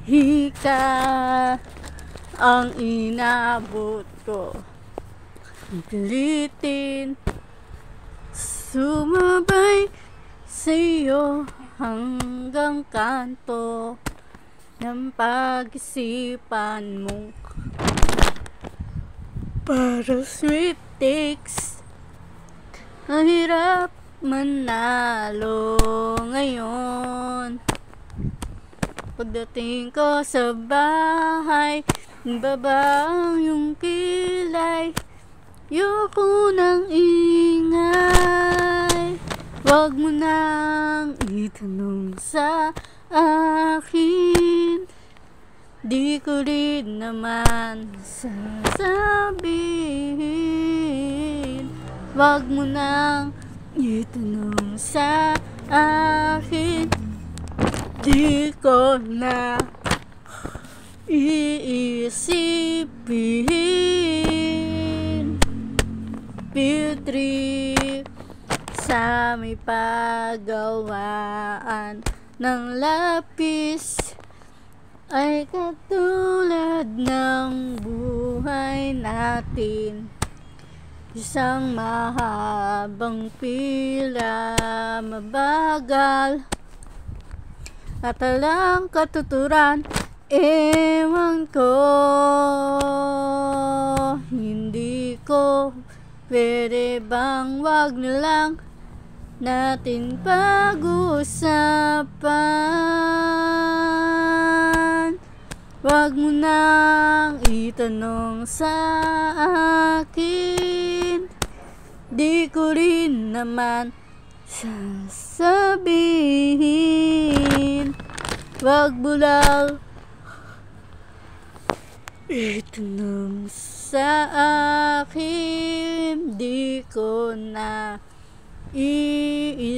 hika ang inabot ko. Pilitin sumabay sa'yo hanggang kanto ng pag-isipan mo. Para sweet takes, ang hirap manalo ngayon. Pagdating ko sa bahay, baba yung kilay, yoko ng ingay. Wag mo nang itanong sa akin, di ko rin naman sasabihin. Wag mo nang itanong sa akin, di ko na iisipin. Field trip sa may paggawaan ng lapis ay katulad ng buhay natin. Isang mahabang pila, mabagal at alang katuturan. Ewan ko, hindi ko pwede bang wag na lang natin pag-usapan. Wag mo nang itanong sa akin, di ko rin naman sasabihin. Wag mo lang itanong sa akin, di ko na iisipin.